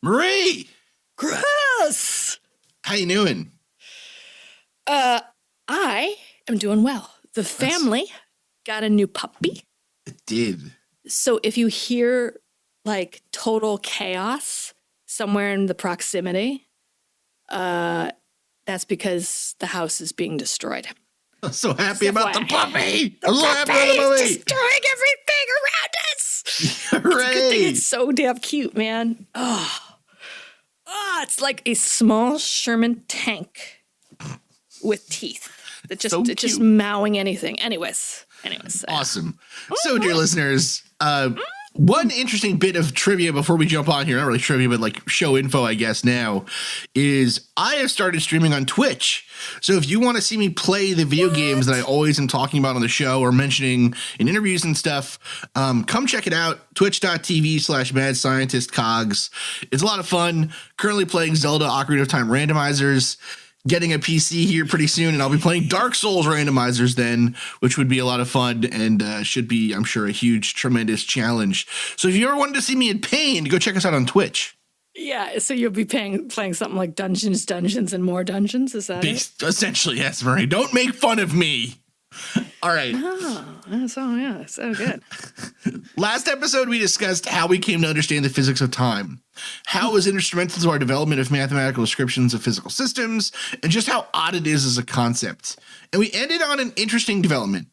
Marie, Chris! how you doing? I am doing well. The family got a new puppy. It did. So if you hear like total chaos somewhere in the proximity, that's because the house is being destroyed. I'm so happy about the puppy. The I'm so happy about the puppy puppy. is destroying everything around us. Hooray. It's a good thing it's so damn cute, man. It's like a small Sherman tank with teeth that just So it's just cute. mowing anything. Anyways. Awesome. So, dear listeners, one interesting bit of trivia before we jump on here, not really trivia, but like show info, I guess now, is I have started streaming on Twitch. So if you want to see me play the video games that I always am talking about on the show or mentioning in interviews and stuff, come check it out. Twitch.tv/MadScientistCogs. It's a lot of fun. Currently playing Zelda Ocarina of Time randomizers. Getting a PC here pretty soon, and I'll be playing Dark Souls randomizers then, which would be a lot of fun and should be, I'm sure, a huge, tremendous challenge. So if you ever wanted to see me in pain, go check us out on Twitch. Yeah, so you'll be playing something like Dungeons, and more Dungeons, is that it? Essentially, yes, Marie. Don't make fun of me. All right. Oh, so good. Last episode, we discussed how we came to understand the physics of time, how it was instrumental to our development of mathematical descriptions of physical systems, and just how odd it is as a concept. And we ended on an interesting development.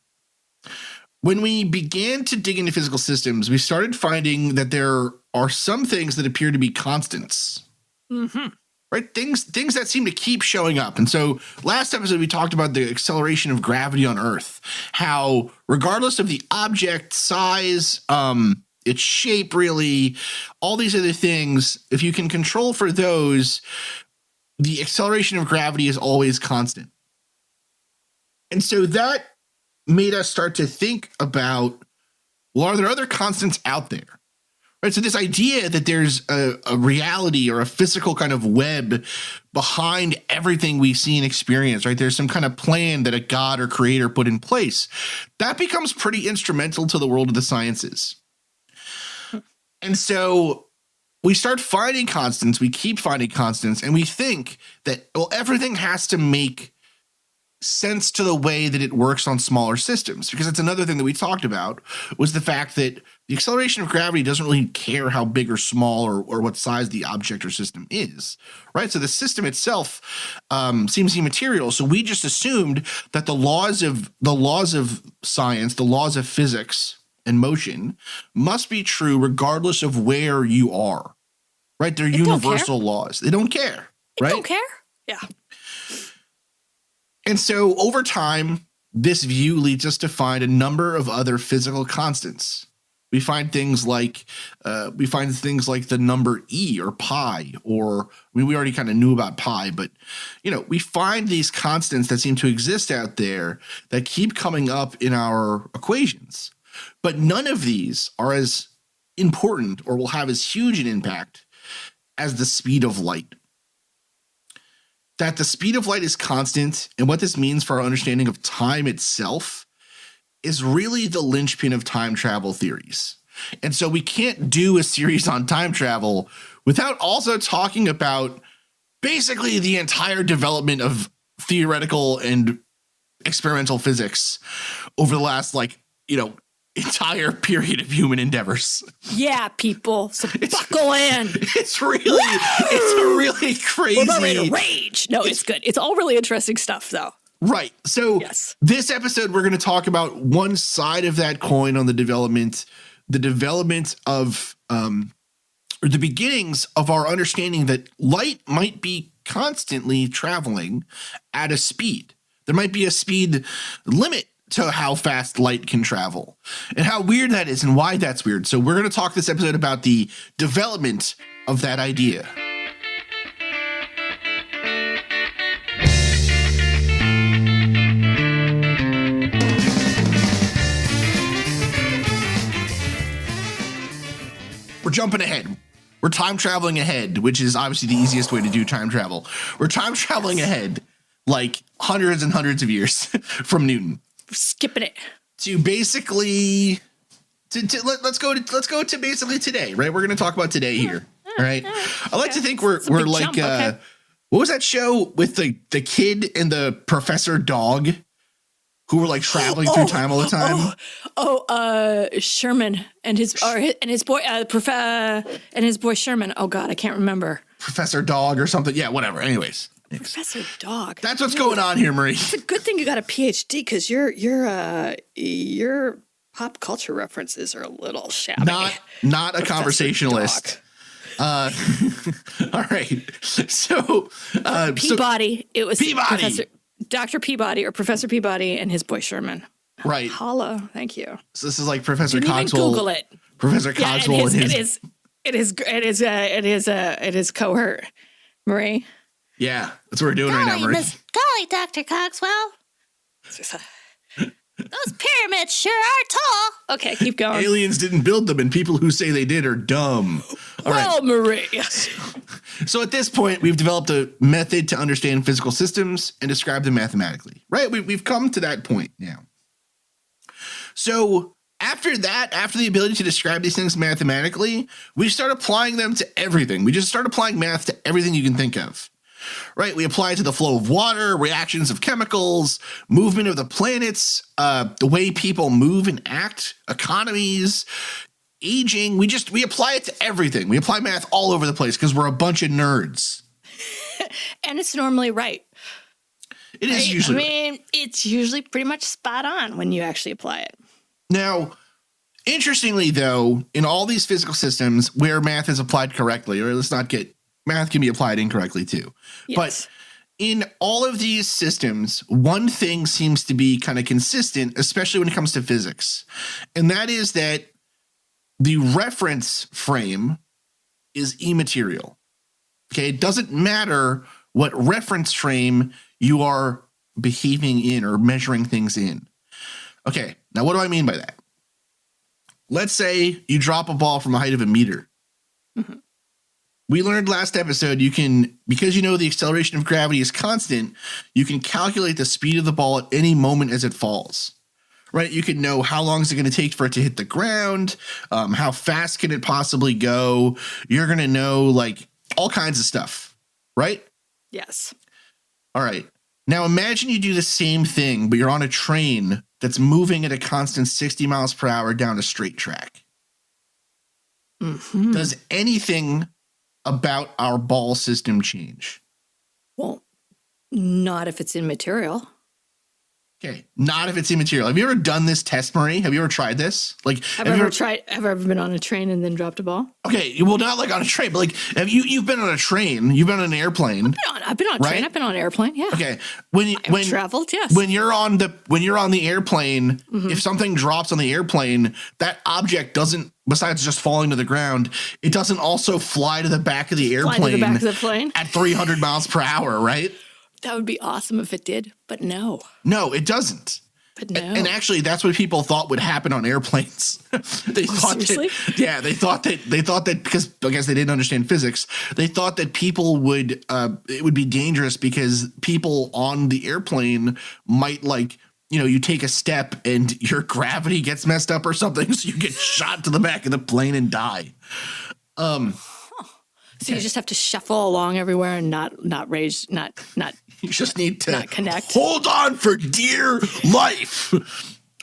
When we began to dig into physical systems, we started finding that there are some things that appear to be constants. Mm-hmm. Right? Things that seem to keep showing up. And so last episode, we talked about the acceleration of gravity on Earth, how regardless of the object size, its shape, really, all these other things, if you can control for those, the acceleration of gravity is always constant. And so that made us start to think about, well, are there other constants out there? Right, so this idea that there's a reality or a physical kind of web behind everything we see and experience, right? There's some kind of plan that a god or creator put in place. That becomes pretty instrumental to the world of the sciences. And so we start finding constants, we keep finding constants, and we think that, well, everything has to make sense to the way that it works on smaller systems, because it's another thing that we talked about was the fact that the acceleration of gravity doesn't really care how big or small or what size the object or system is, right? So the system itself seems immaterial. So we just assumed that the laws of science, the laws of physics and motion must be true regardless of where you are, right? They're universal laws. They don't care, right? They don't care. Yeah. And so over time, this view leads us to find a number of other physical constants. We find things like the number E or pi, or I mean, we already kind of knew about pi, but we find these constants that seem to exist out there that keep coming up in our equations. But none of these are as important or will have as huge an impact as the speed of light. That the speed of light is constant, and what this means for our understanding of time itself is really the linchpin of time travel theories. And so we can't do a series on time travel without also talking about basically the entire development of theoretical and experimental physics over the last, entire period of human endeavors. Yeah, people. So buckle in. It's a really crazy. We're ready to rage. No, it's good. It's all really interesting stuff, though. Right. So yes. This episode, we're going to talk about one side of that coin on the development of, or the beginnings of our understanding that light might be constantly traveling at a speed. There might be a speed limit to how fast light can travel and how weird that is and why that's weird. So we're going to talk this episode about the development of that idea. We're jumping ahead. We're time traveling ahead, which is obviously the easiest way to do time travel. We're time traveling ahead like hundreds and hundreds of years from Newton. Skipping it to basically let's go to basically today, right? We're going to talk about today here. Right. I like to think we're like, jump, okay. What was that show with the kid and the professor dog who were like traveling through time all the time? Sherman and his boy, and his boy Sherman. Oh God, I can't remember. Professor Dog or something. Yeah, whatever. Anyways. Professor Dog. That's what's going on here, Marie. It's a good thing you got a PhD because your pop culture references are a little shabby. Not a conversationalist. All right. So Peabody. It was Peabody. Dr. Peabody or Professor Peabody and his boy Sherman. Right. Holla. Thank you. So this is like Professor Didn't Cogswell. even Google it. Professor Cogswell and his. It is cohort. Marie. Yeah, that's what we're doing right now, Marie. Golly, Dr. Cogswell. Those pyramids sure are tall. Okay, keep going. Aliens didn't build them, and people who say they did are dumb. All right. Marie. So at this point, we've developed a method to understand physical systems and describe them mathematically, right? We've come to that point now. So after that, after the ability to describe these things mathematically, we start applying them to everything. We just start applying math to everything you can think of. Right, we apply it to the flow of water, reactions of chemicals, movement of the planets, the way people move and act, economies, aging. We apply it to everything. We apply math all over the place because we're a bunch of nerds. And it's normally right. It is usually. I mean, it's usually pretty much spot on when you actually apply it. Now, interestingly, though, in all these physical systems where math is applied correctly, or let's not get. Math can be applied incorrectly too. Yes. But in all of these systems, one thing seems to be kind of consistent, especially when it comes to physics. And that is that the reference frame is immaterial. Okay. It doesn't matter what reference frame you are behaving in or measuring things in. Okay. Now, what do I mean by that? Let's say you drop a ball from a height of a meter. Mm-hmm. We learned last episode because you know the acceleration of gravity is constant, you can calculate the speed of the ball at any moment as it falls, right? You can know how long is it going to take for it to hit the ground, how fast can it possibly go. You're going to know like all kinds of stuff, right? Yes. All right. Now imagine you do the same thing, but you're on a train that's moving at a constant 60 miles per hour down a straight track. Mm-hmm. Does anything about our ball system change? Well, not if it's immaterial. Okay, not if it's immaterial. Have you ever done this test, Marie? Have you ever tried this? Like, have I ever been on a train and then dropped a ball? Okay, well, not like on a train, but like, you've been on a train, you've been on an airplane. I've been on a train. I've been on an airplane. Yeah. Okay, I've traveled. Yes. When you're on the airplane, mm-hmm. If something drops on the airplane, that object doesn't. Besides just falling to the ground, it doesn't also fly to the back of the airplane. Fly to the back of the plane at 300 miles per hour, right? That would be awesome if it did, but no. No, it doesn't. But no. And actually, that's what people thought would happen on airplanes. They thought seriously? They thought that because I guess they didn't understand physics. They thought that people would it would be dangerous because people on the airplane might you take a step and your gravity gets messed up or something, so you get shot to the back of the plane and die. So you just have to shuffle along everywhere and not raise, not. You just need to not connect. Hold on for dear life.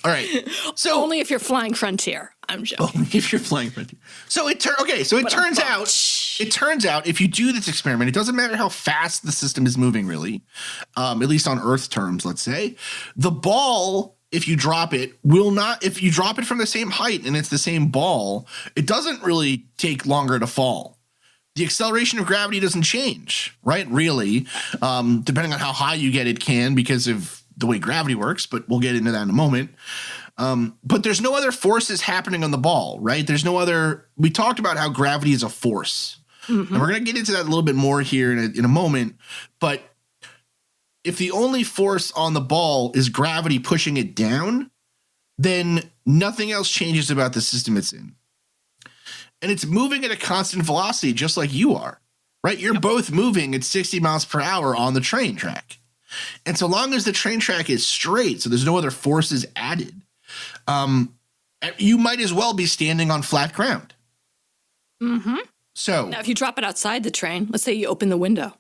All right. So only if you're flying Frontier. I'm joking. Only if you're flying Frontier. So it turns out if you do this experiment, it doesn't matter how fast the system is moving, really. At least on Earth terms, let's say, the ball. If you drop it, if you drop it from the same height and it's the same ball, it doesn't really take longer to fall. The acceleration of gravity doesn't change, right? Really, depending on how high you get, it can because of the way gravity works, but we'll get into that in a moment. But there's no other forces happening on the ball, right? We talked about how gravity is a force. Mm-hmm. And we're going to get into that a little bit more here in a moment. But if the only force on the ball is gravity pushing it down, then nothing else changes about the system it's in. And it's moving at a constant velocity, just like you are, right? You're both moving at 60 miles per hour on the train track. And so long as the train track is straight, so there's no other forces added, you might as well be standing on flat ground. Mm-hmm. So Now, if you drop it outside the train, let's say you open the window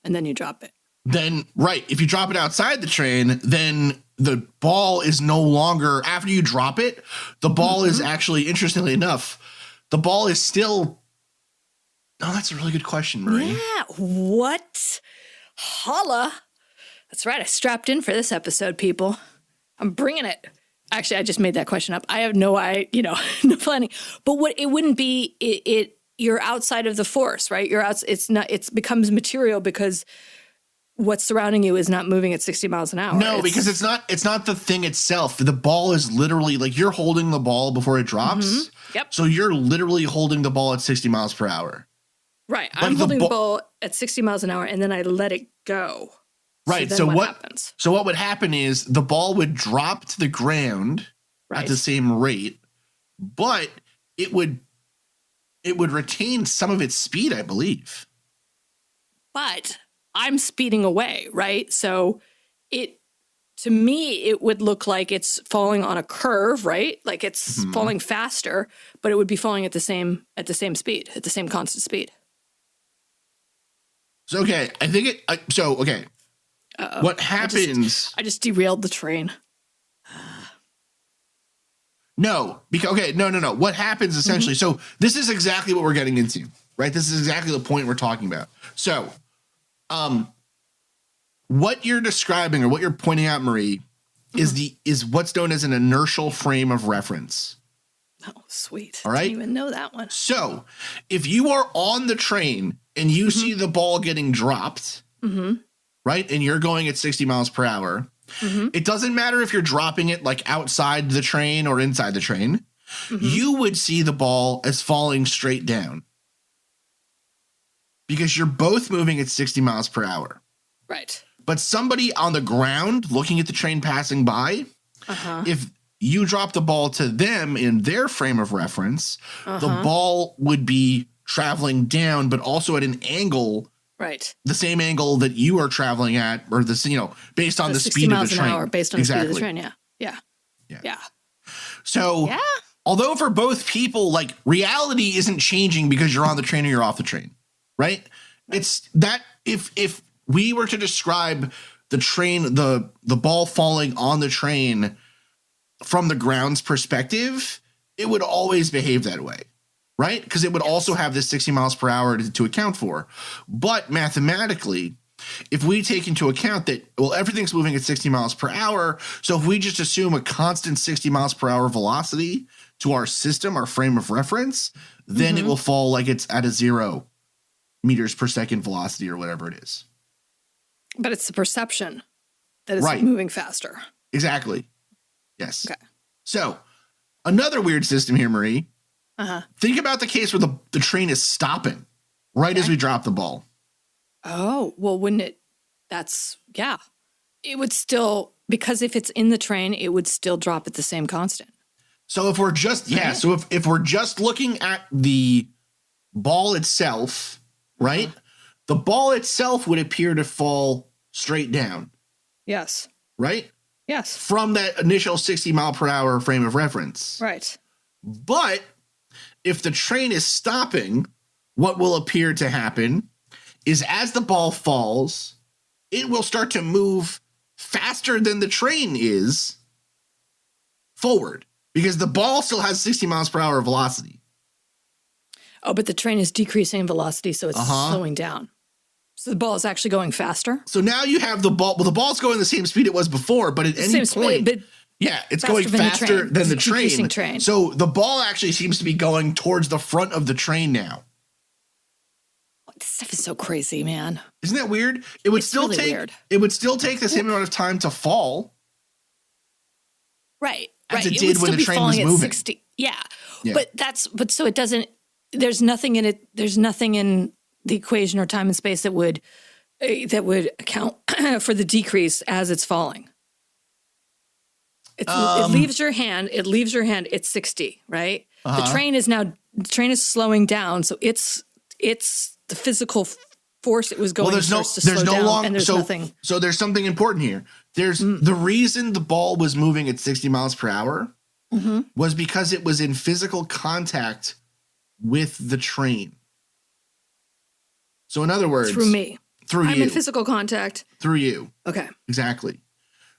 and then you drop it. then, right, if you drop it outside the train, then the ball is no longer, after you drop it, the ball is actually, interestingly enough, the ball is still, oh, that's a really good question, Marie. Yeah. What? Holla. That's right. I strapped in for this episode, people. I'm bringing it. Actually, I just made that question up. I have no no planning. But what it wouldn't be, you're outside of the force, right? You're out. It becomes material because what's surrounding you is not moving at 60 miles an hour. No, because it's not the thing itself. The ball is literally like you're holding the ball before it drops. Mm-hmm. Yep. So you're literally holding the ball at 60 miles per hour. Right. Like I'm holding the ball at 60 miles an hour and then I let it go. Right. So, So what what happens? So what would happen is the ball would drop to the ground at the same rate, but it would retain some of its speed, I believe. But I'm speeding away, right? So to me, it would look like it's falling on a curve, right? Like it's falling faster, but it would be falling at the same speed, at the same constant speed. So, okay, I think okay. Uh-oh. What happens? I just derailed the train. No. What happens essentially? So this is exactly what we're getting into, right? This is exactly the point we're talking about. So, what you're describing or what you're pointing out, Marie, is what's known as an inertial frame of reference. Oh, sweet. All right. I didn't even know that one. So if you are on the train and you see the ball getting dropped, right, and you're going at 60 miles per hour, it doesn't matter if you're dropping it like outside the train or inside the train, you would see the ball as falling straight down because you're both moving at 60 miles per hour. Right. But somebody on the ground looking at the train passing by, if you drop the ball to them in their frame of reference, the ball would be traveling down, but also at an angle, right? The same angle that you are traveling at, or based on the speed of the train. 60 miles an hour, based on the speed of the train. Yeah. So, although for both people, like reality isn't changing because you're on the train or you're off the train, right? It's that if we were to describe the train, the ball falling on the train from the ground's perspective, it would always behave that way, right? Because it would also have this 60 miles per hour to account for. But mathematically, if we take into account that, well, everything's moving at 60 miles per hour, so if we just assume a constant 60 miles per hour velocity to our system, our frame of reference, then it will fall like it's at a 0 meters per second velocity or whatever it is. But it's the perception that it's moving faster. Exactly. Yes. Okay. So another weird system here, Marie. Think about the case where the train is stopping right as we drop the ball. Oh, well, wouldn't it? It would still, because if it's in the train, it would still drop at the same constant. So if we're just, so if we're just looking at the ball itself, right? The ball itself would appear to fall straight down. Yes. Right? Yes. From that initial 60 mile per hour frame of reference. Right. But if the train is stopping, what will appear to happen is as the ball falls, it will start to move faster than the train is forward because the ball still has 60 miles per hour velocity. Oh, but the train is decreasing in velocity, so it's slowing down. So the ball is actually going faster. So now you have the ball. Well, the ball's going the same speed it was before, but at any point, it's going faster than the train. So the ball actually seems to be going towards the front of the train now. This stuff is so crazy, man. Isn't that weird? It would still take the same amount of time to fall. Right. As it did when the train was moving. 60. Yeah. But so it doesn't, there's nothing in it. There's nothing in the equation or time and space that would account for the decrease as it's falling. It leaves your hand. It's 60, right? The train is slowing down. So it's the physical force it was going to slow down, and there's nothing. So there's something important here. There's the reason the ball was moving at 60 miles per hour was because it was in physical contact with the train. So in other words, through me. Through I'm you. in physical contact. Through you. Okay. Exactly.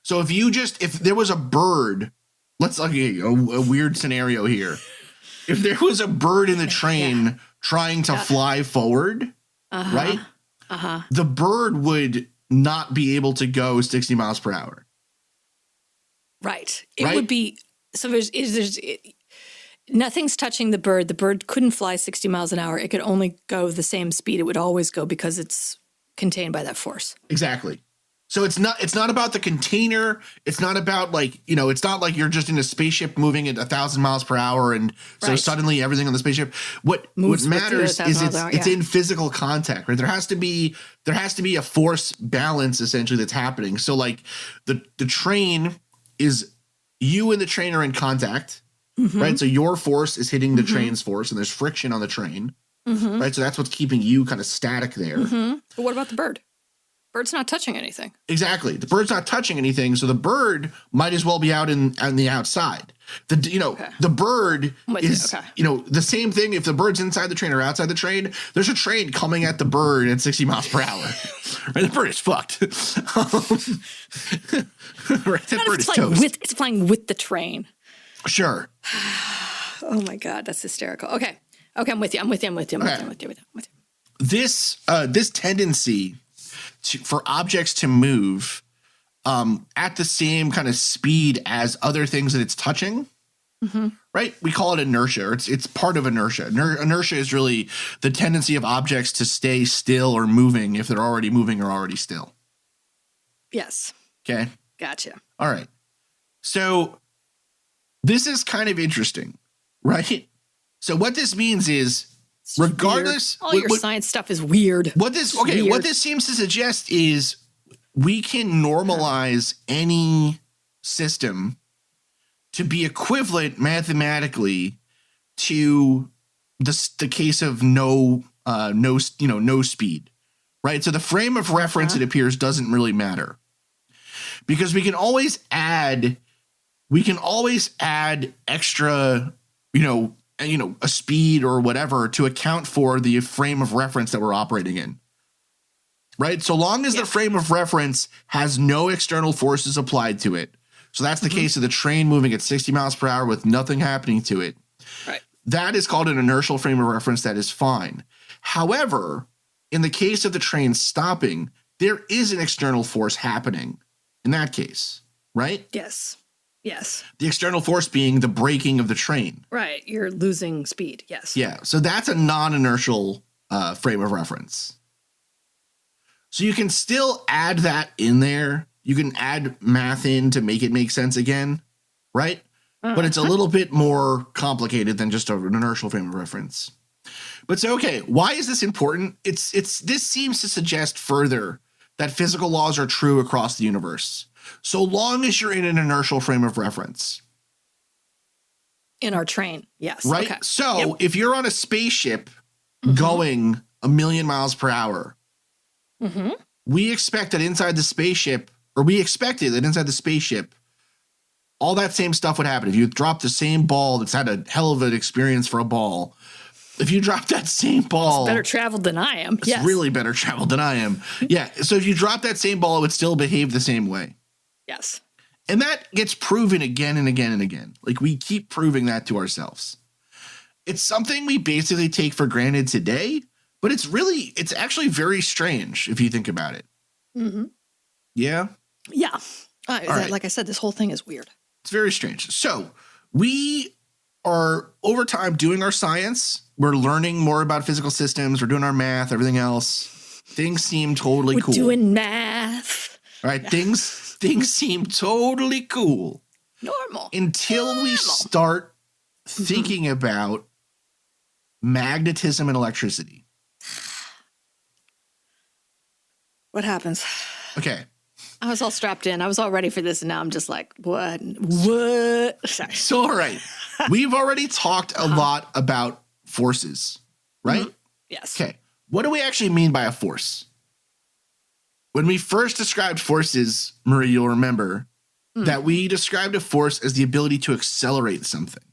So if there was a bird, let's look at a weird scenario here. If there was a bird in the train trying to fly forward, right? The bird would not be able to go 60 miles per hour. Right. It would be, so nothing's touching the bird. The bird couldn't fly 60 miles an hour. It could only go the same speed it would always go because it's contained by that force. Exactly. So it's not about the container. It's not about it's not like you're just in a spaceship moving at 1,000 miles per hour. And so suddenly everything on the spaceship, what matters is it's in physical contact, right? There has to be a force balance essentially that's happening. So like the train is, you and the train are in contact, right? So your force is hitting the train's force and there's friction on the train, right? So that's what's keeping you kind of static there. But what about the bird? Bird's not touching anything. Exactly. The bird's not touching anything, so the bird might as well be out on the outside. The bird is the same thing. If the bird's inside the train or outside the train, there's a train coming at the bird at 60 miles per hour. Right? The bird is fucked. Right? That bird is toast. It's flying with the train. Sure. Oh my God, that's hysterical. Okay, I'm with you. This tendency for objects to move at the same kind of speed as other things that it's touching, right? We call it inertia. It's part of inertia. Inertia is really the tendency of objects to stay still or moving if they're already moving or already still. Yes. Okay. Gotcha. All right. So this is kind of interesting, right? So what this means is, regardless, all your science stuff is weird. What this seems to suggest is we can normalize any system to be equivalent mathematically to the case of no speed, right? So the frame of reference, it appears, doesn't really matter because we can always add extra, a speed or whatever to account for the frame of reference that we're operating in, right? So long as the frame of reference has no external forces applied to it. So that's the case of the train moving at 60 miles per hour with nothing happening to it. Right. That is called an inertial frame of reference. That is fine. However, in the case of the train stopping, there is an external force happening in that case, right? Yes. Yes. The external force being the braking of the train. Right. You're losing speed. Yes. Yeah. So that's a non-inertial frame of reference. So you can still add that in there. You can add math in to make it make sense again, right? But it's a little bit more complicated than just an inertial frame of reference. But so, okay, why is this important? This seems to suggest further that physical laws are true across the universe, so long as you're in an inertial frame of reference. In our train, yes. Right? Okay. So if you're on a spaceship going 1,000,000 miles per hour, we expected that inside the spaceship, all that same stuff would happen. If you drop the same ball that's had a hell of an experience for a ball, if you drop that same ball, it's better traveled than I am. It's really better traveled than I am. Yeah. So if you drop that same ball, it would still behave the same way. Yes. And that gets proven again and again and again. Like we keep proving that to ourselves. It's something we basically take for granted today, but it's actually very strange if you think about it. Yeah. Yeah. Right. Like I said, this whole thing is weird. It's very strange. So we are over time doing our science. We're learning more about physical systems. We're doing our math, everything else. Things seem totally cool. We're doing math. All right. Things seem totally cool. Normal. Until we start thinking about magnetism and electricity. What happens? Okay. I was all strapped in. I was all ready for this, and now I'm just like, what? What? Sorry. So, all right. We've already talked a lot about forces, right? Yes. Okay. What do we actually mean by a force? When we first described forces, Marie, you'll remember that we described a force as the ability to accelerate something,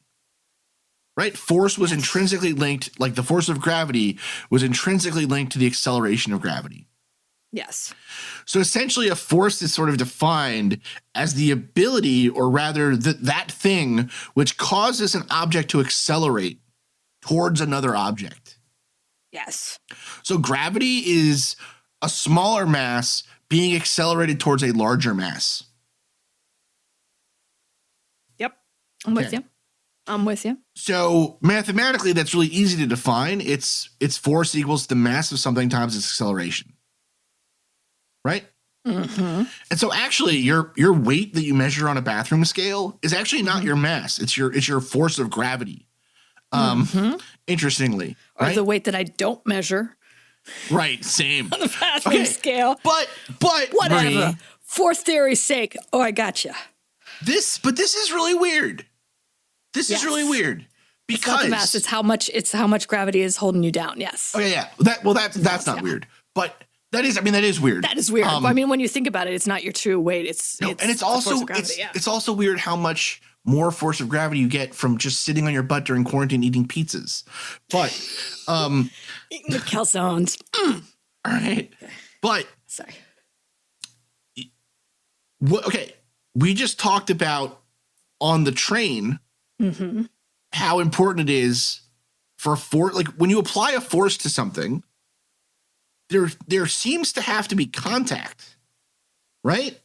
right? Force was intrinsically linked, like the force of gravity was intrinsically linked to the acceleration of gravity. Yes. So essentially a force is sort of defined as the ability, or rather that thing which causes an object to accelerate towards another object. Yes. So gravity is a smaller mass being accelerated towards a larger mass. Yep. I'm with you. So mathematically, that's really easy to define. It's force equals the mass of something times its acceleration. Right? Mm-hmm. And so actually your weight that you measure on a bathroom scale is actually not your mass. It's your force of gravity. Interestingly. Or right? the weight that I don't measure. Right. Same. On the bathroom scale. But whatever. Marie, For theory's sake. Oh, I gotcha. This is really weird. This is really weird. Because it's not the mass, it's how much gravity is holding you down. Yes. Okay, yeah. That's not weird. But that is weird. That is weird. I mean, when you think about it, it's not your true weight. It's also weird how much more force of gravity you get from just sitting on your butt during quarantine eating pizzas. But eating the calzones. All right. But sorry. Okay. We just talked about on the train how important it is for like when you apply a force to something, there seems to have to be contact, right?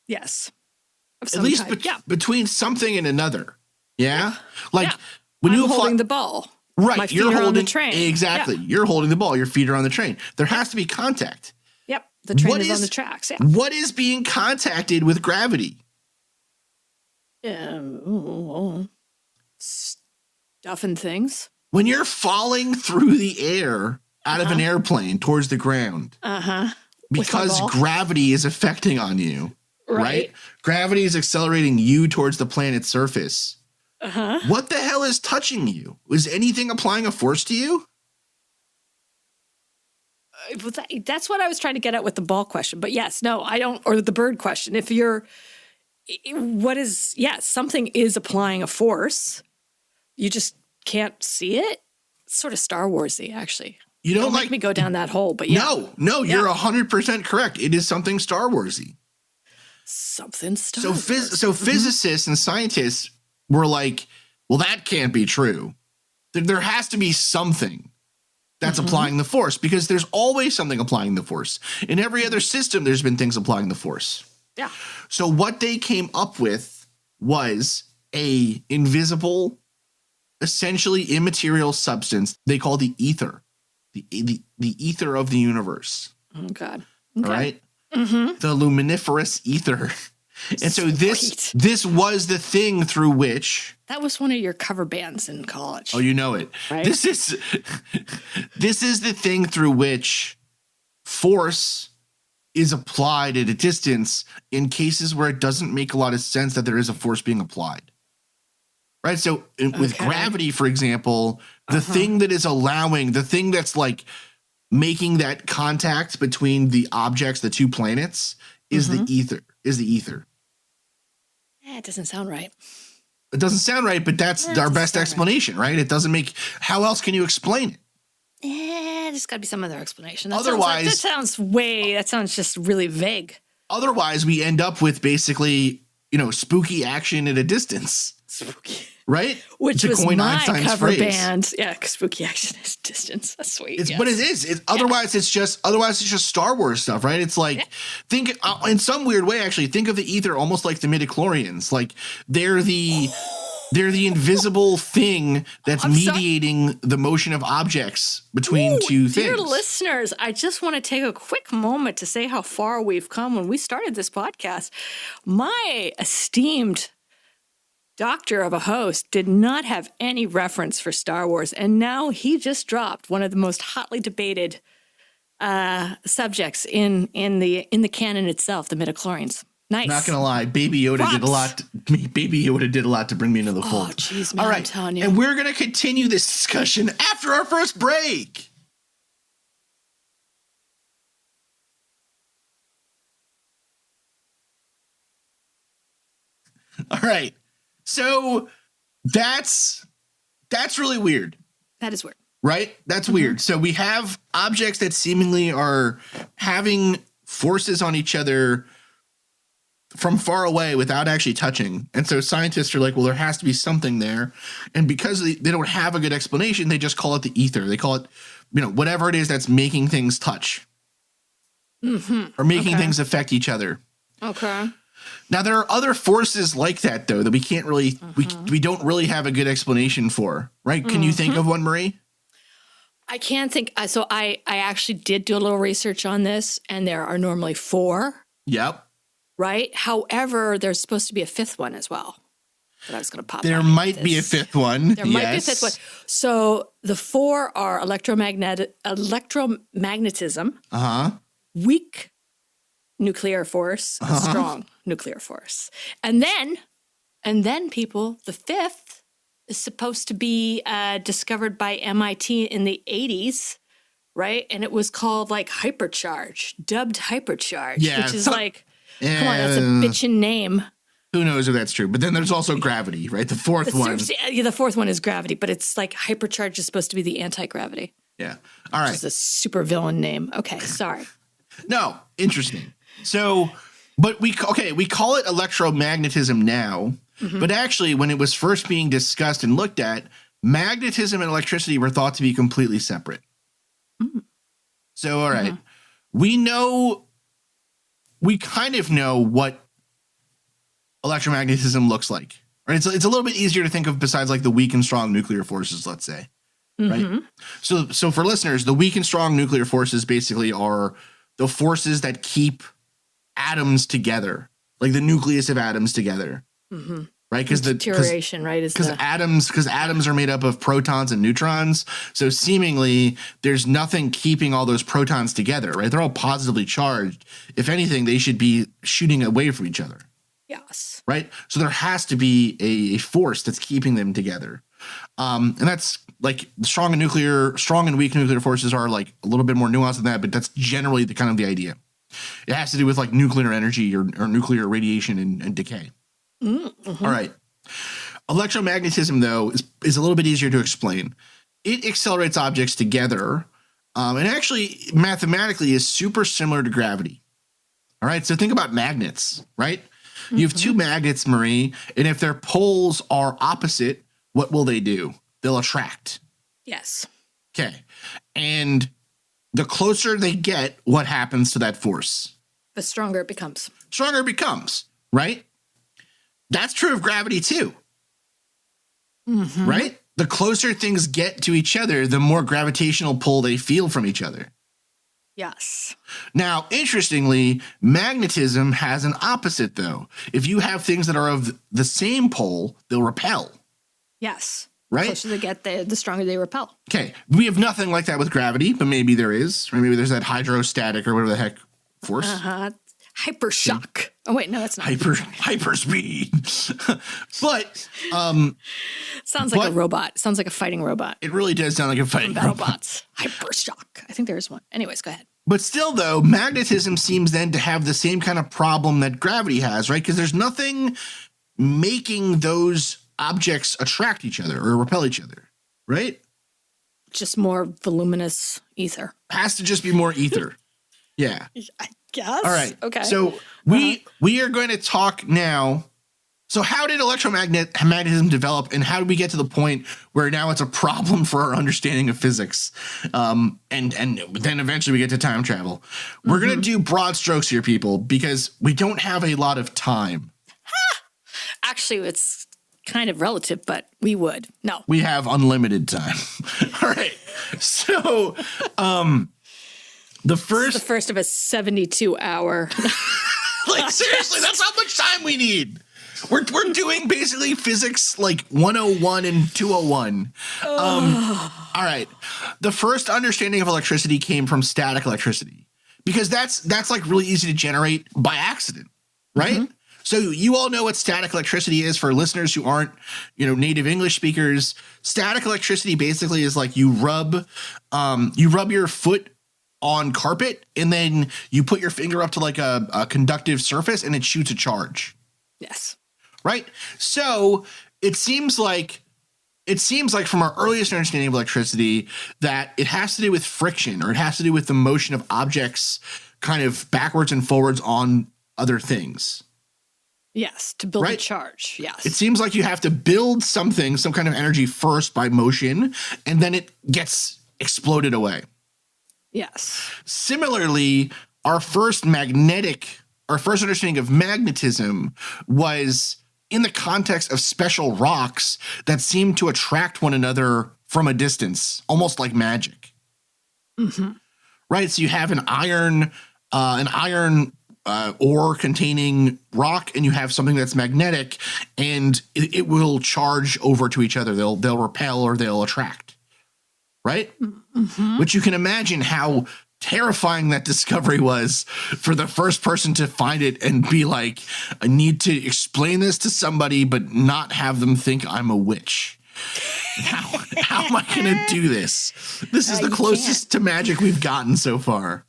Yes. At least between something and another. Yeah. Like when I'm you apply holding the ball. Right. My feet are on the train. Exactly. Yeah. You're holding the ball. Your feet are on the train. There has to be contact. Yep. The train is on the tracks. Yeah. What is being contacted with gravity? Stuff and things. When you're falling through the air out of an airplane towards the ground. Because gravity is affecting on you. Right? Gravity is accelerating you towards the planet's surface. What the hell is touching you? Is anything applying a force to you? That's what I was trying to get at with the ball question. But yes, no, I don't. Or the bird question. If you're, something is applying a force. You just can't see it. It's sort of Star Wars-y, actually. You don't make me go down that hole, but yeah. No, you're 100% correct. It is something Star Wars-y. Something Star Wars. So physicists and scientists were like, well, that can't be true. There has to be something that's applying the force, because there's always something applying the force. In every other system, there's been things applying the force. Yeah. So what they came up with was a invisible, essentially immaterial substance they call the ether. The ether of the universe. Oh, God. Okay. All right? The luminiferous ether. And so this was the thing through which... That was one of your cover bands in college. Oh, you know it. Right? This is the thing through which force is applied at a distance in cases where it doesn't make a lot of sense that there is a force being applied. Right? So with gravity, for example, the thing that is allowing, the thing that's like making that contact between the objects, the two planets, is the ether. It doesn't sound right. It doesn't sound right, but that's our best explanation, right? It doesn't make... How else can you explain it? There's got to be some other explanation. Otherwise... That sounds just really vague. Otherwise, we end up with basically, spooky action at a distance. Spooky. Right? Which was my Einstein's cover phrase. band. Yeah, spooky action is distance. That's sweet. But it is. Otherwise, it's just Star Wars stuff, right? It's like, think in some weird way, actually, think of the ether almost like the midichlorians. Like they're the invisible thing that's mediating the motion of objects between two things. Dear listeners, I just want to take a quick moment to say how far we've come. When we started this podcast, my esteemed doctor of a host did not have any reference for Star Wars, and now he just dropped one of the most hotly debated subjects in the canon itself, the midichlorians. Nice. Not gonna lie, Baby Yoda did a lot. Baby Yoda did a lot to bring me into the fold. Oh, jeez, man! All right, I'm telling you. And we're gonna continue this discussion after our first break. All right. So that's That's really weird. That is weird. Right? That's weird. So we have objects that seemingly are having forces on each other from far away without actually touching. And so scientists are like, well, there has to be something there. And because they don't have a good explanation, they just call it the ether. They call it, whatever it is that's making things touch or making things affect each other. Okay. Now, there are other forces like that, though, that we can't really, we don't really have a good explanation for, right? Can you think of one, Marie? I can't think. So I actually did do a little research on this, and there are normally 4. Yep. Right? However, there's supposed to be a 5th one as well. That I was going to pop. There might be a 5th one. There might be a 5th one. So the 4 are electromagnetism, weak nuclear force, strong nuclear force, and then people, the 5th is supposed to be discovered by MIT in the 80s, right? And it was called like hypercharge, dubbed hypercharge, which is like, come on, that's a bitchin' name. Who knows if that's true? But then there's also gravity, right? The 4th one. Yeah, the 4th one is gravity, but it's like hypercharge is supposed to be the anti-gravity. Yeah. All right. Which is a super villain name. Okay, sorry. No, interesting. So, but we call it electromagnetism now. But actually, when it was first being discussed and looked at, magnetism and electricity were thought to be completely separate. So, all right, we kind of know what electromagnetism looks like. Right? It's a little bit easier to think of besides like the weak and strong nuclear forces, let's say. Right. So for listeners, the weak and strong nuclear forces basically are the forces that keep atoms together, like the nucleus of atoms together. Right, because the deterioration, right? Because atoms are made up of protons and neutrons. So seemingly, there's nothing keeping all those protons together. Right, they're all positively charged. If anything, they should be shooting away from each other. Yes. Right. So there has to be a force that's keeping them together, and that's like strong and weak nuclear forces are like a little bit more nuanced than that. But that's generally the idea. It has to do with like nuclear energy or nuclear radiation and decay. All right. Electromagnetism, though, is a little bit easier to explain. It accelerates objects together and actually mathematically is super similar to gravity. All right. So think about magnets, right? You have 2 magnets, Marie, and if their poles are opposite, what will they do? They'll attract. Yes. Okay. And the closer they get, what happens to that force? The stronger it becomes. Right? That's true of gravity too. Right? The closer things get to each other, the more gravitational pull they feel from each other. Yes. Now, interestingly, magnetism has an opposite, though. If you have things that are of the same pole, they'll repel. Yes. Right? The closer they get, the stronger they repel. Okay. We have nothing like that with gravity, but maybe there is. Or maybe there's that hydrostatic or whatever the heck force. Hypershock. Oh, wait, no, that's not. Hyperspeed. But sounds like a robot. Sounds like a fighting robot. It really does sound like a fighting robot. BattleBots. Hypershock. I think there is one. Anyways, go ahead. But still, though, magnetism seems then to have the same kind of problem that gravity has, right? Because there's nothing making those objects attract each other or repel each other, right? Just more voluminous ether. Has to just be more ether. Yeah. I guess. All right. Okay. So we are going to talk now. So how did electromagnetism develop, and how did we get to the point where now it's a problem for our understanding of physics? And then eventually we get to time travel. We're going to do broad strokes here, people, because we don't have a lot of time. Actually, it's kind of relative, but we would. No. We have unlimited time. All right. So the first of a 72-hour. Like, seriously, that's how much time we need. We're doing basically physics like 101 and 201. All right. The first understanding of electricity came from static electricity, because that's like really easy to generate by accident, right? So you all know what static electricity is. For listeners who aren't, native English speakers. Static electricity basically is like you rub your foot on carpet, and then you put your finger up to like a conductive surface, and it shoots a charge. Yes. Right? So it seems like it seems like from our earliest understanding of electricity that it has to do with friction, or it has to do with the motion of objects kind of backwards and forwards on other things. Yes, to build a charge. Yes. It seems like you have to build something, some kind of energy first by motion, and then it gets exploded away. Yes. Similarly, our first understanding of magnetism was in the context of special rocks that seem to attract one another from a distance, almost like magic. Mm-hmm. Right? So you have an iron ore containing rock, and you have something that's magnetic, and it will charge over to each other. They'll repel or they'll attract. Right? Mm-hmm. Which you can imagine how terrifying that discovery was for the first person to find it and be like, I need to explain this to somebody, but not have them think I'm a witch. How am I going to do this? This is the closest to magic we've gotten so far.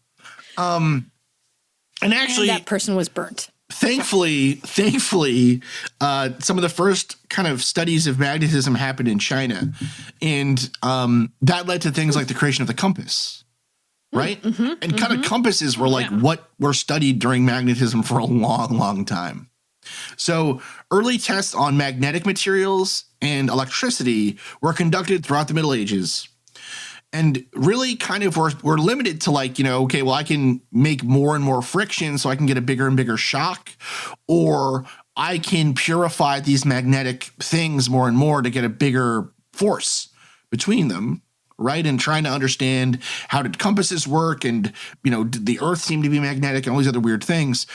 And actually, that person was burnt. Thankfully, some of the first kind of studies of magnetism happened in China, and that led to things like the creation of the compass, right? Mm-hmm, and kind of compasses were like what were studied during magnetism for a long, long time. So early tests on magnetic materials and electricity were conducted throughout the Middle Ages. And really kind of we're limited to like, okay, well, I can make more and more friction so I can get a bigger and bigger shock, or I can purify these magnetic things more and more to get a bigger force between them, right? And trying to understand how did compasses work, and, did the earth seem to be magnetic, and all these other weird things.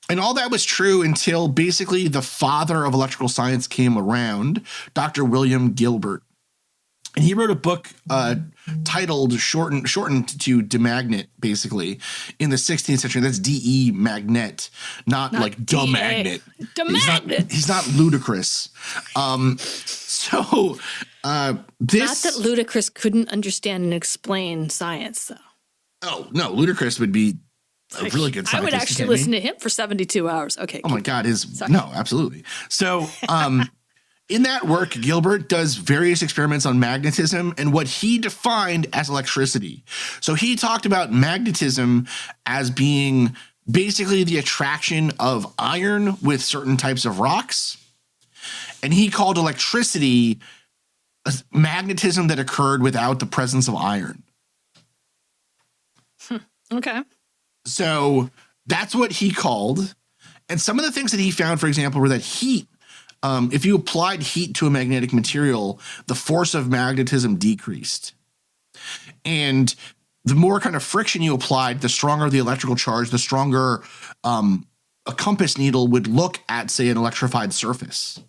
And all that was true until basically the father of electrical science came around, Dr. William Gilbert. And he wrote a book titled shortened to Demagnet, basically, in the 16th century. That's D-E magnet, not like demagnet. Demagnet. He's not ludicrous. This. Not that Ludacris couldn't understand and explain science, though. Oh, no, Ludacris would be a really good scientist. I would actually listen to him for 72 hours. Okay. Oh, my God. No, absolutely. So, in that work, Gilbert does various experiments on magnetism and what he defined as electricity. So he talked about magnetism as being basically the attraction of iron with certain types of rocks. And he called electricity magnetism that occurred without the presence of iron. Okay. So that's what he called. And some of the things that he found, for example, were that heat, if you applied heat to a magnetic material, the force of magnetism decreased. And the more kind of friction you applied, the stronger the electrical charge, the stronger a compass needle would look at, say, an electrified surface.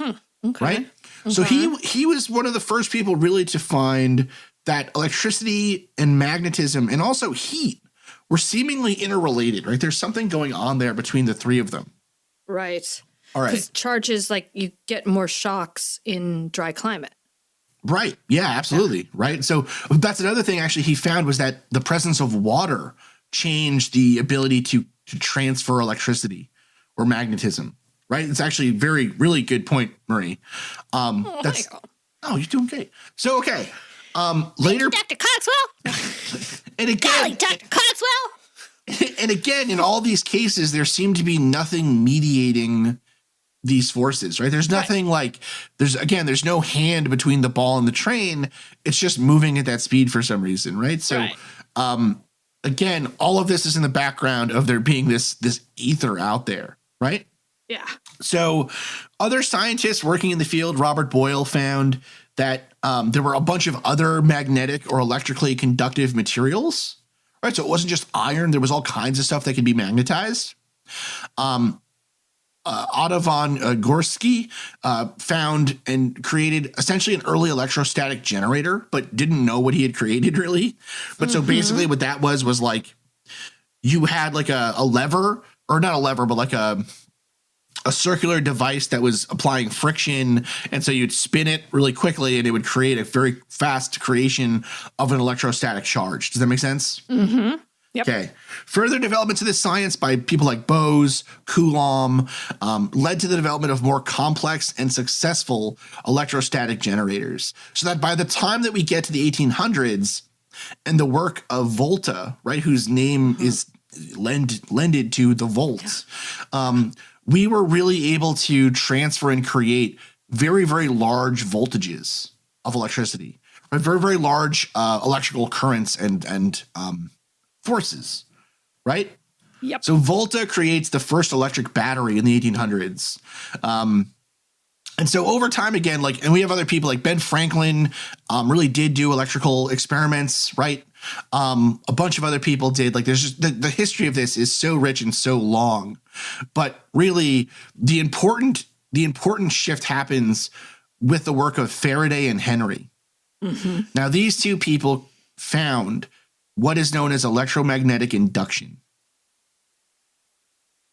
Okay. Right? So he was one of the first people really to find that electricity and magnetism and also heat were seemingly interrelated, right? There's something going on there between the three of them. Right. All right. Because charges, like, you get more shocks in dry climate. Right. Yeah, absolutely. Yeah. Right. So that's another thing actually he found, was that the presence of water changed the ability to transfer electricity or magnetism. Right. It's actually really good point, Marie. Oh, you're doing great. So, okay. Later. Thank you, Dr. Cogswell. And again, golly, Dr. Cogswell. And again, in all these cases, there seemed to be nothing mediating these forces, right? There's nothing like there's no hand between the ball and the train. It's just moving at that speed for some reason, right? So, again, all of this is in the background of there being this ether out there, right? Yeah. So other scientists working in the field, Robert Boyle, found that there were a bunch of other magnetic or electrically conductive materials, right? So it wasn't just iron. There was all kinds of stuff that could be magnetized. Otto von Gorsky found and created essentially an early electrostatic generator, but didn't know what he had created really. But so basically what that was like you had like a lever, or not a lever, but like a circular device that was applying friction. And so you'd spin it really quickly and it would create a very fast creation of an electrostatic charge. Does that make sense? Mm-hmm. Yep. Okay. Further developments of this science by people like Bose, Coulomb, led to the development of more complex and successful electrostatic generators. So that by the time that we get to the 1800s and the work of Volta, right, whose name is lended to the volts, we were really able to transfer and create very, very large voltages of electricity, right? Very, very large electrical currents and forces, right? Yep. So Volta creates the first electric battery in the 1800s. And so over time again, like, and we have other people like Ben Franklin really did do electrical experiments, right? A bunch of other people did. Like, there's just the history of this is so rich and so long, but really the important shift happens with the work of Faraday and Henry. Mm-hmm. Now, these two people found what is known as electromagnetic induction.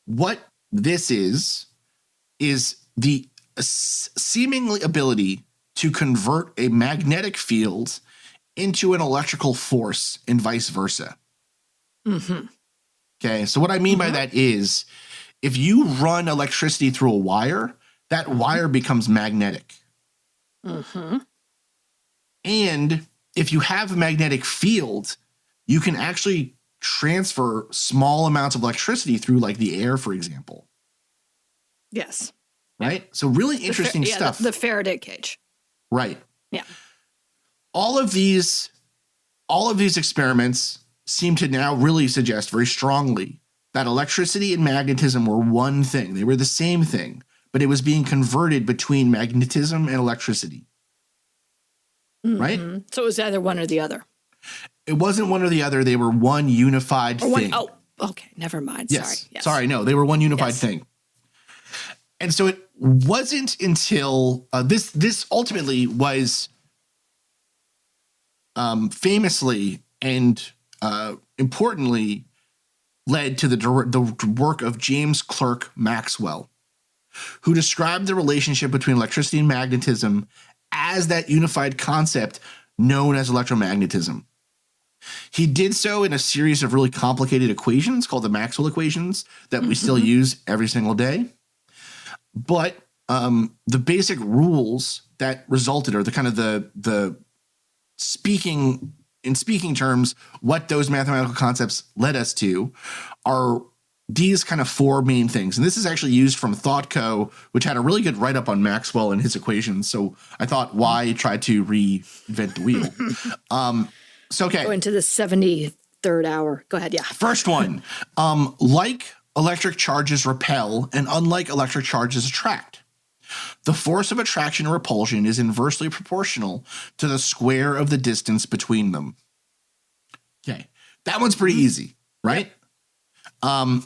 What this is the seemingly ability to convert a magnetic field into an electrical force and vice versa. Mm-hmm. Okay, so what I mean by that is if you run electricity through a wire, that wire becomes magnetic. Mm-hmm. And if you have a magnetic field, you can actually transfer small amounts of electricity through, like, the air, for example. Yes. Right? So really interesting stuff. The Faraday cage. Right. Yeah. All of these experiments seem to now really suggest very strongly that electricity and magnetism were one thing. They were the same thing, but it was being converted between magnetism and electricity. Mm-hmm. Right? So it was either one or the other. It wasn't one or the other. They were one unified thing. Oh, okay. Never mind. Yes. Sorry. Yes. Sorry. No, they were one unified thing. And so it wasn't until this ultimately was famously and importantly led to the work of James Clerk Maxwell, who described the relationship between electricity and magnetism as that unified concept known as electromagnetism. He did so in a series of really complicated equations called the Maxwell equations that we still use every single day. But the basic rules that resulted, or the kind of the speaking terms, what those mathematical concepts led us to, are these kind of four main things. And this is actually used from ThoughtCo, which had a really good write-up on Maxwell and his equations. So I thought, why try to reinvent the wheel? So, okay. Go into the 73rd hour. Go ahead. Yeah. First one, like electric charges repel and unlike electric charges attract. The force of attraction and repulsion is inversely proportional to the square of the distance between them. Okay. That one's pretty easy, right? Yep.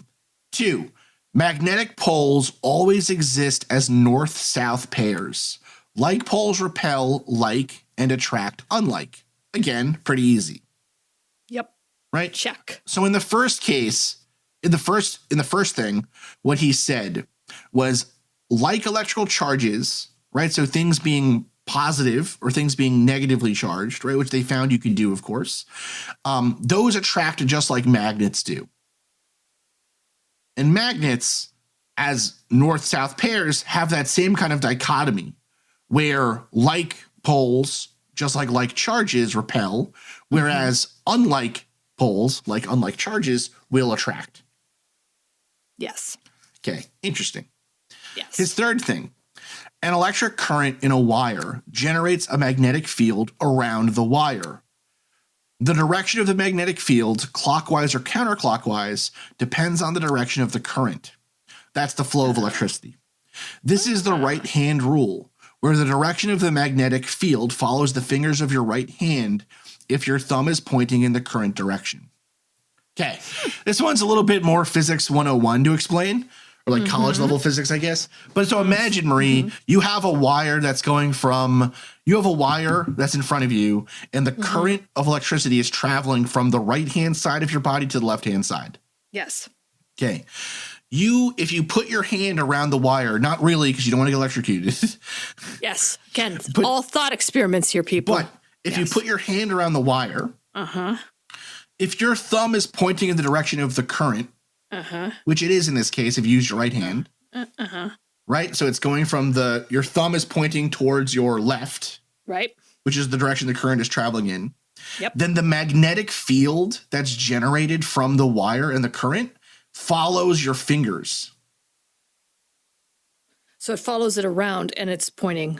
2, magnetic poles always exist as north-south pairs. Like poles repel like and attract unlike. Again, pretty easy. Yep. Right? Check. So in the first case, in the first thing, what he said was like electrical charges, right? So things being positive or things being negatively charged, right? Which they found you could do, of course. Those attract just like magnets do. And magnets, as north-south pairs, have that same kind of dichotomy where like poles, just like charges, repel, whereas unlike poles, like unlike charges, will attract. Yes. Okay, interesting. Yes. His third thing, an electric current in a wire generates a magnetic field around the wire. The direction of the magnetic field, clockwise or counterclockwise, depends on the direction of the current. That's the flow of electricity. This is the right-hand rule, where the direction of the magnetic field follows the fingers of your right hand if your thumb is pointing in the current direction. Okay, this one's a little bit more physics 101 to explain, or like college level physics, I guess. But so imagine, Marie, you have a wire that's in front of you, and the current of electricity is traveling from the right-hand side of your body to the left-hand side. Yes. Okay. If you put your hand around the wire, not really because you don't want to get electrocuted. Yes. Again, all thought experiments here, people. But if you put your hand around the wire, if your thumb is pointing in the direction of the current, which it is in this case if you use your right hand, right? So it's going from your thumb is pointing towards your left, right, which is the direction the current is traveling in. Yep. Then the magnetic field that's generated from the wire and the current follows your fingers. So it follows it around and it's pointing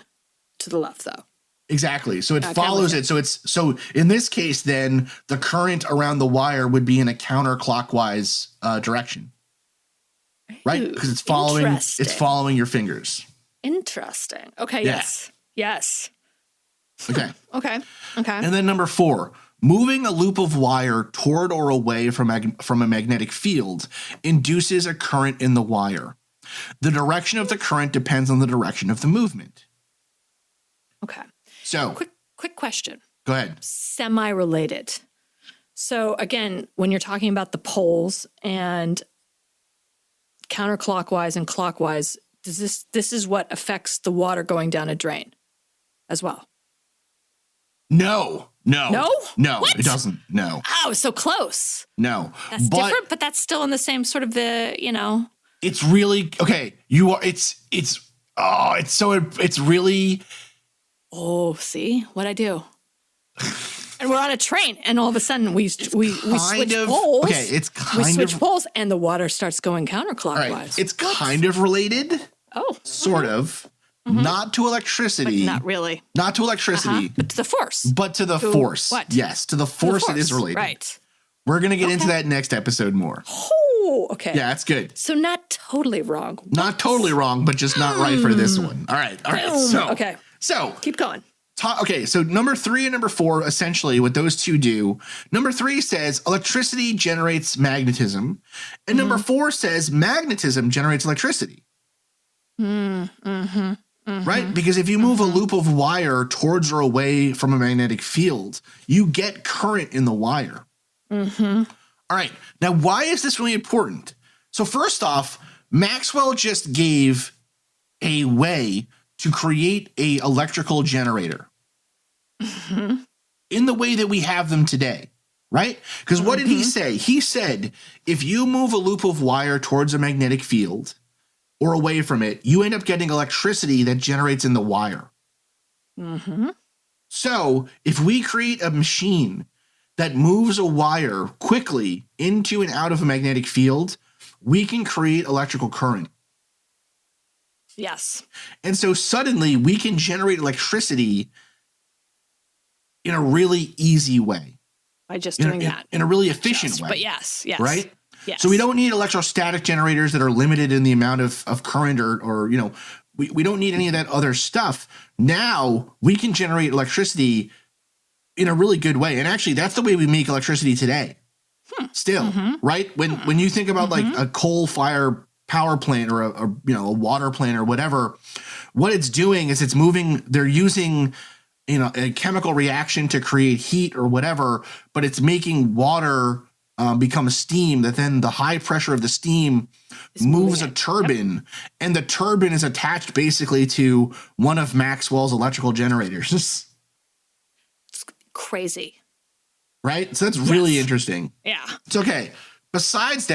to the left, though. Exactly. So it follows it. So in this case, then the current around the wire would be in a counterclockwise direction, right? Because it's following your fingers. Interesting. Okay. Yeah. Yes. Okay. Okay. And then number 4, moving a loop of wire toward or away from a magnetic field induces a current in the wire. The direction of the current depends on the direction of the movement. Okay. So quick question. Go ahead. Semi-related. So again, when you're talking about the poles and counterclockwise and clockwise, this is what affects the water going down a drain as well? No, What? It doesn't. No. Oh, so close. No. That's different, but that's still in the same sort of It's really okay. It's really. Oh, see what I do. And we're on a train, and all of a sudden we switch poles. Okay, it's kind of. We switch poles, and the water starts going counterclockwise. Right, it's kind of related. Oh, sort of. Not to electricity. But not really. Not to electricity. But to the force. But to the force. What? Yes, to the force it is related. Right. We're going to get into that next episode more. Oh, okay. Yeah, that's good. So not totally wrong. Not totally wrong, but just not right for this one. All right. So keep going. So number 3 and number 4, essentially what those two do. Number 3 says electricity generates magnetism. And number 4 says magnetism generates electricity. Right? Because if you move a loop of wire towards or away from a magnetic field, you get current in the wire. All right. Now, why is this really important? So first off, Maxwell just gave a way to create a electrical generator in the way that we have them today, right? Because what did he say? He said, if you move a loop of wire towards a magnetic field or away from it, you end up getting electricity that generates in the wire. So if we create a machine that moves a wire quickly into and out of a magnetic field, we can create electrical current. Yes. And so suddenly we can generate electricity in a really easy way. By just doing that. In a really efficient way. But yes. Right? Yes. So we don't need electrostatic generators that are limited in the amount of current or we don't need any of that other stuff. Now we can generate electricity in a really good way. And actually that's the way we make electricity today. Still, right? When you think about like a coal fire power plant or a water plant or whatever, what it's doing is they're using a chemical reaction to create heat or whatever, but it's making water become a steam that then the high pressure of the steam moves a turbine, and the turbine is attached basically to one of Maxwell's electrical generators. It's crazy. Right? So that's really interesting. Yeah. It's okay. Besides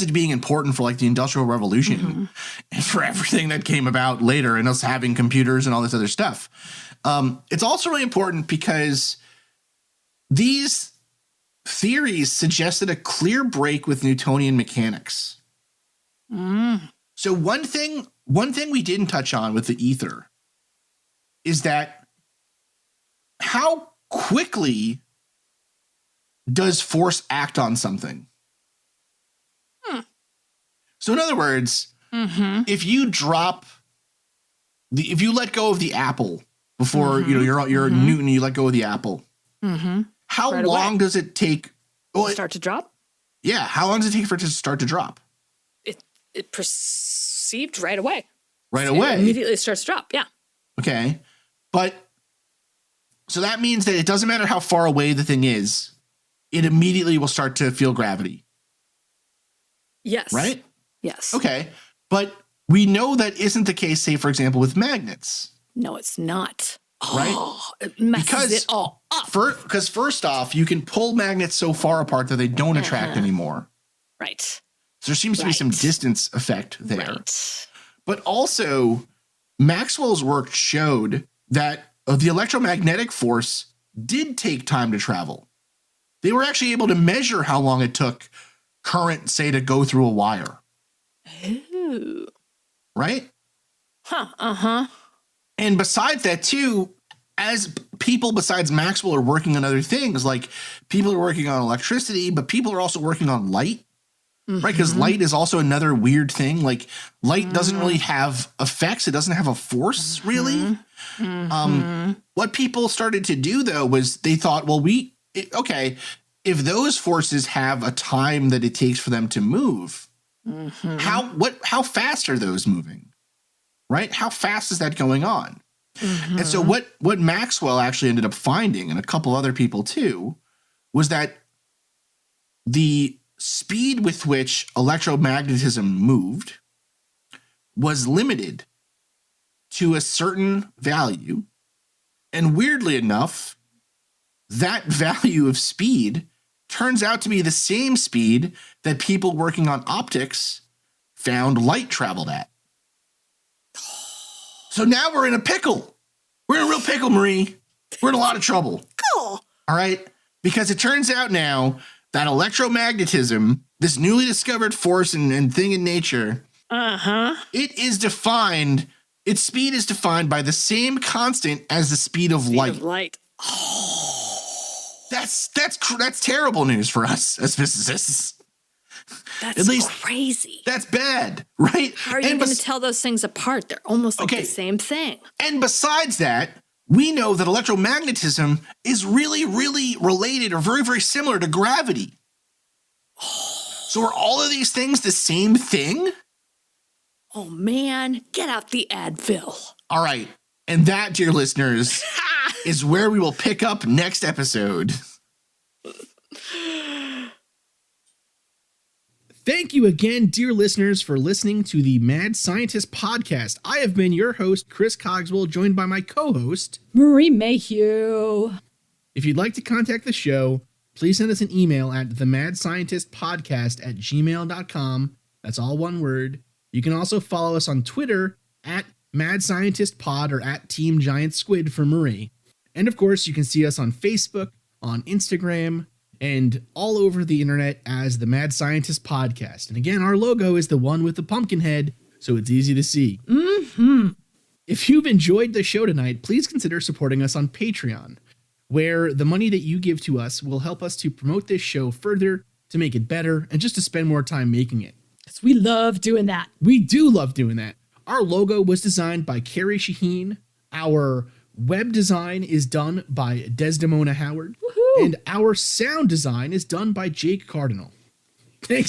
it being important for like the Industrial Revolution and for everything that came about later and us having computers and all this other stuff, it's also really important because these theories suggested a clear break with Newtonian mechanics. So one thing we didn't touch on with the ether is that how quickly does force act on something? So in other words, if you let go of the apple before you're Newton, you let go of the apple. How long does it take? Start to drop? Yeah. How long does it take for it to start to drop? It perceived right away. Right away. It immediately starts to drop. Yeah. Okay. But so that means that it doesn't matter how far away the thing is, it immediately will start to feel gravity. Yes. Right? Yes. Okay. But we know that isn't the case, say, for example, with magnets. No, it's not. right? It messes it all up. Because first off, you can pull magnets so far apart that they don't attract anymore. Right. So there seems to be some distance effect there. Right. But also, Maxwell's work showed that the electromagnetic force did take time to travel. They were actually able to measure how long it took current, say, to go through a wire. Ooh. Right? Huh. And besides that, too, as people besides Maxwell are working on other things, like people are working on electricity, but people are also working on light. Right, because light is also another weird thing. Like light doesn't really have effects. It doesn't have a force, really. What people started to do, though, was they thought, well, if those forces have a time that it takes for them to move, how fast are those moving? Right? How fast is that going on? And so what Maxwell actually ended up finding, and a couple other people too, was that the speed with which electromagnetism moved was limited to a certain value. And weirdly enough, that value of speed turns out to be the same speed that people working on optics found light traveled at. So now we're in a pickle. We're in a real pickle, Marie. We're in a lot of trouble. Cool. All right? Because it turns out now that electromagnetism, this newly discovered force and thing in nature, its speed is defined by the same constant as the speed of light. Oh. That's terrible news for us as physicists. That's at least crazy. That's bad, right? How are you going to tell those things apart? They're almost like the same thing. And besides that, we know that electromagnetism is really, really related or very, very similar to gravity. So are all of these things the same thing? Oh, man. Get out the Advil. All right. And that, dear listeners, is where we will pick up next episode. Thank you again, dear listeners, for listening to the Mad Scientist podcast. I have been your host, Chris Cogswell, joined by my co-host, Marie Mayhew. If you'd like to contact the show, please send us an email at themadscientistpodcast@gmail.com. That's all one word. You can also follow us on Twitter at MadScientistPod or at Team Giant Squid for Marie. And of course, you can see us on Facebook, on Instagram, and all over the internet as the Mad Scientist Podcast. And again, our logo is the one with the pumpkin head, so it's easy to see. If you've enjoyed the show tonight, please consider supporting us on Patreon, where the money that you give to us will help us to promote this show further, to make it better, and just to spend more time making it. Because we love doing that. We do love doing that. Our logo was designed by Carrie Shaheen. Our web design is done by Desdemona Howard. Woohoo! And our sound design is done by Jake Cardinal. Thanks.